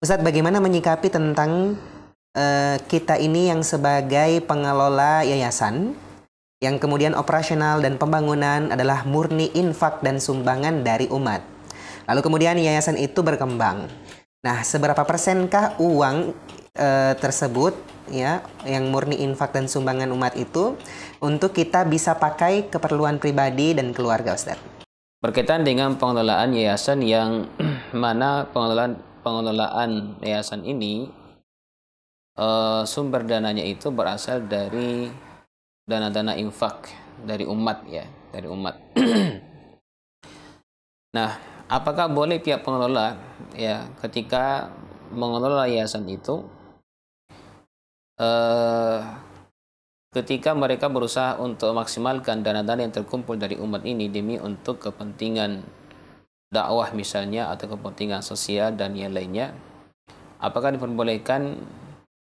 Ustadz, bagaimana menyikapi tentang kita ini yang sebagai pengelola yayasan, yang kemudian operasional dan pembangunan adalah murni infak dan sumbangan dari umat. Lalu kemudian yayasan itu berkembang. Nah, seberapa persenkah uang tersebut ya, yang murni infak dan sumbangan umat itu untuk kita bisa pakai keperluan pribadi dan keluarga, Ustadz? Berkaitan dengan pengelolaan yayasan yang mana pengelolaan yayasan ini sumber dananya itu berasal dari dana-dana infak dari umat ya, dari umat. Nah, apakah boleh pihak pengelola ya ketika mengelola yayasan itu ketika mereka berusaha untuk memaksimalkan dana-dana yang terkumpul dari umat ini demi untuk kepentingan dakwah misalnya atau kepentingan sosial dan yang lainnya, apakah diperbolehkan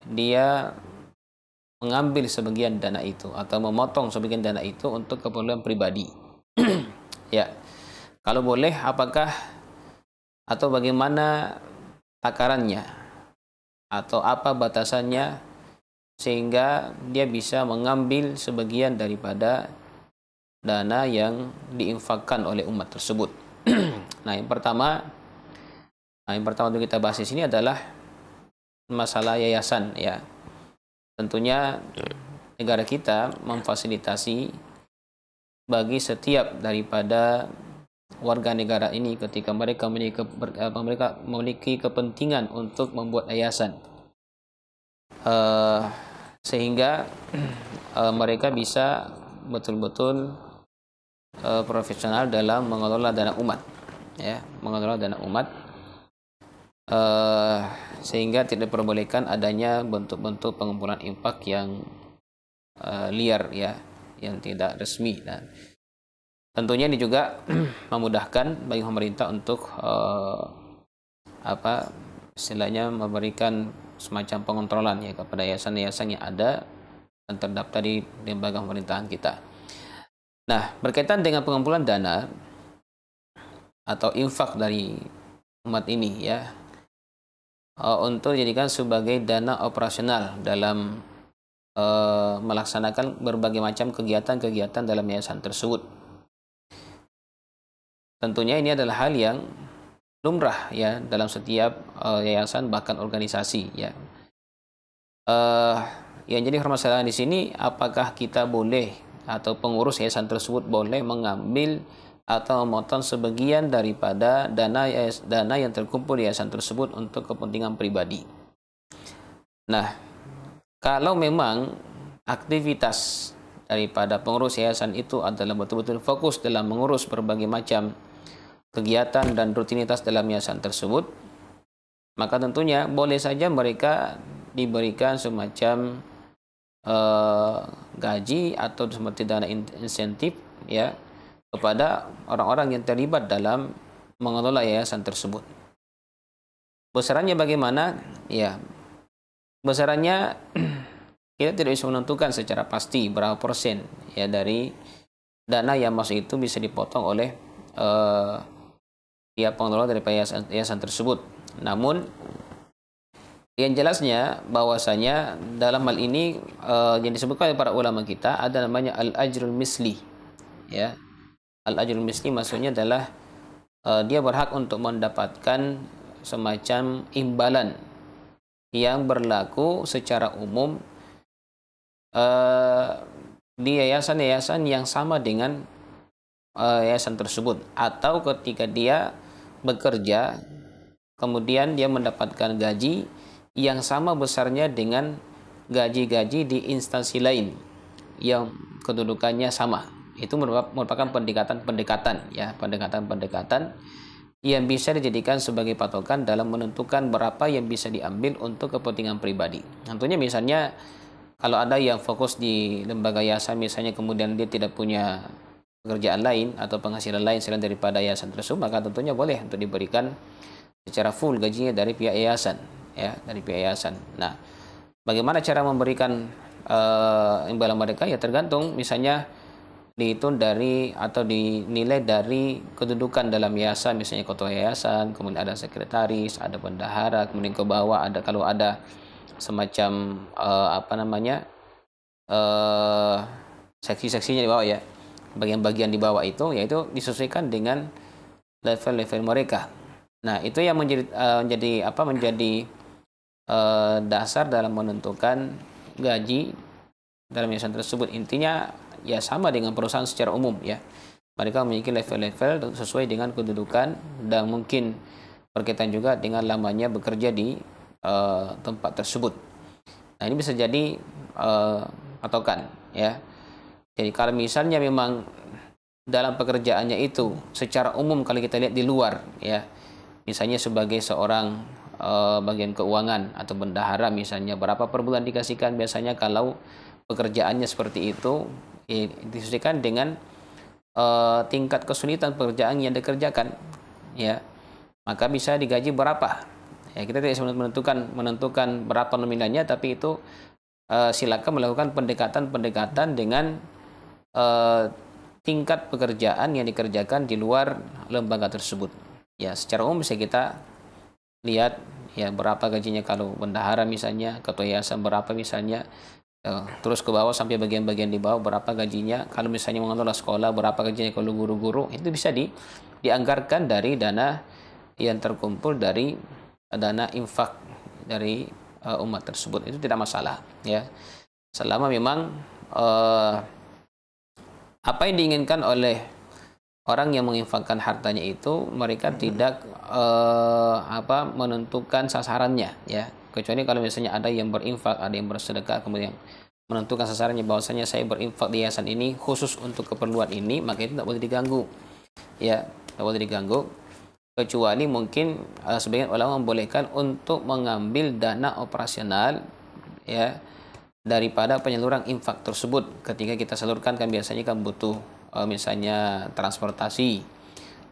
dia mengambil sebagian dana itu atau memotong sebagian dana itu untuk keperluan pribadi? Ya, kalau boleh, apakah atau bagaimana takarannya atau apa batasannya sehingga dia bisa mengambil sebagian daripada dana yang diinfakkan oleh umat tersebut. Nah, yang pertama untuk kita bahas di sini adalah masalah yayasan ya. Tentunya negara kita memfasilitasi bagi setiap daripada warga negara ini ketika mereka memiliki kepentingan untuk membuat yayasan, sehingga mereka bisa betul-betul profesional dalam mengelola dana umat ya, mengelola dana umat, sehingga tidak diperbolehkan adanya bentuk-bentuk pengumpulan infak yang liar ya, yang tidak resmi. Dan tentunya ini juga memudahkan bagi pemerintah untuk istilahnya memberikan semacam pengontrolan ya kepada yayasan-yayasan yang ada dan terdaftar di lembaga pemerintahan kita. Nah, berkaitan dengan pengumpulan dana atau infak dari umat ini ya, untuk dijadikan sebagai dana operasional dalam melaksanakan berbagai macam kegiatan-kegiatan dalam yayasan tersebut. Tentunya ini adalah hal yang lumrah ya dalam setiap yayasan bahkan organisasi ya. Yang jadi permasalahan di sini, apakah kita boleh atau pengurus yayasan tersebut boleh mengambil atau memotong sebagian daripada dana yang terkumpul di yayasan tersebut untuk kepentingan pribadi. Nah, kalau memang aktivitas daripada pengurus yayasan itu adalah betul-betul fokus dalam mengurus berbagai macam kegiatan dan rutinitas dalam yayasan tersebut, maka tentunya boleh saja mereka diberikan semacam gaji atau seperti dana insentif ya kepada orang-orang yang terlibat dalam mengelola yayasan tersebut. Besarannya bagaimana? Ya, besarannya kita tidak bisa menentukan secara pasti berapa persen ya dari dana yang masuk itu bisa dipotong oleh pihak pengelola dari yayasan tersebut. Namun yang jelasnya bahwasanya dalam hal ini yang disebutkan oleh para ulama kita ada namanya al-ajrul misli ya. Al-ajrul misli maksudnya adalah dia berhak untuk mendapatkan semacam imbalan yang berlaku secara umum di yayasan-yayasan yang sama dengan yayasan tersebut, atau ketika dia bekerja kemudian dia mendapatkan gaji yang sama besarnya dengan gaji-gaji di instansi lain yang kedudukannya sama. Itu merupakan pendekatan yang bisa dijadikan sebagai patokan dalam menentukan berapa yang bisa diambil untuk kepentingan pribadi. Tentunya misalnya kalau ada yang fokus di lembaga yayasan misalnya, kemudian dia tidak punya pekerjaan lain atau penghasilan lain selain daripada yayasan tersebut, maka tentunya boleh untuk diberikan secara full gajinya dari pihak yayasan ya, dari pihak yayasan. Nah, bagaimana cara memberikan imbalan mereka ya tergantung, misalnya dihitung dari atau dinilai dari kedudukan dalam yayasan, misalnya ketua yayasan, kemudian ada sekretaris, ada bendahara, kemudian ke bawah ada, kalau ada semacam seksi-seksinya di bawah ya, bagian-bagian di bawah itu, yaitu disesuaikan dengan level-level mereka. Nah, itu yang menjadi dasar dalam menentukan gaji dalam yayasan tersebut. Intinya ya sama dengan perusahaan secara umum ya. Mereka memiliki level-level sesuai dengan kedudukan dan mungkin berkaitan juga dengan lamanya bekerja di tempat tersebut. Nah, ini bisa jadi patokan ya. Jadi kalau misalnya memang dalam pekerjaannya itu secara umum kalau kita lihat di luar ya, misalnya sebagai seorang bagian keuangan atau bendahara misalnya, berapa per bulan dikasihkan, biasanya kalau pekerjaannya seperti itu disesuaikan dengan tingkat kesulitan pekerjaan yang dikerjakan ya, maka bisa digaji berapa ya. Kita tidak menentukan berapa nominalnya, tapi itu silakan melakukan pendekatan dengan tingkat pekerjaan yang dikerjakan di luar lembaga tersebut ya. Secara umum bisa kita lihat ya, berapa gajinya kalau bendahara misalnya, ketua yayasan berapa misalnya, terus ke bawah sampai bagian-bagian di bawah berapa gajinya. Kalau misalnya mengelola sekolah berapa gajinya, kalau guru-guru itu bisa dianggarkan dari dana yang terkumpul dari dana infak dari umat tersebut. Itu tidak masalah ya, selama memang apa yang diinginkan oleh orang yang menginfakkan hartanya itu, mereka tidak menentukan sasarannya ya. Kecuali kalau misalnya ada yang berinfak, ada yang bersedekah, kemudian menentukan sasarannya bahwasanya saya berinfak di yayasan ini khusus untuk keperluan ini, maka itu tidak boleh diganggu ya, tidak boleh diganggu. Kecuali mungkin sebagian ulama membolehkan untuk mengambil dana operasional ya daripada penyaluran infak tersebut. Ketika kita salurkan kan biasanya kan butuh misalnya transportasi,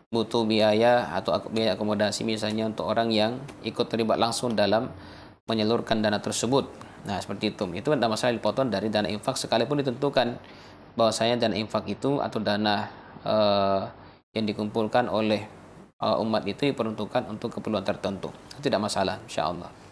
butuh biaya atau biaya akomodasi misalnya untuk orang yang ikut terlibat langsung dalam menyalurkan dana tersebut. Nah, seperti itu. Itu tidak masalah dipotong dari dana infak sekalipun ditentukan bahwasanya dana infak itu atau dana yang dikumpulkan oleh umat itu diperuntukkan untuk keperluan tertentu. Itu tidak masalah, insyaallah.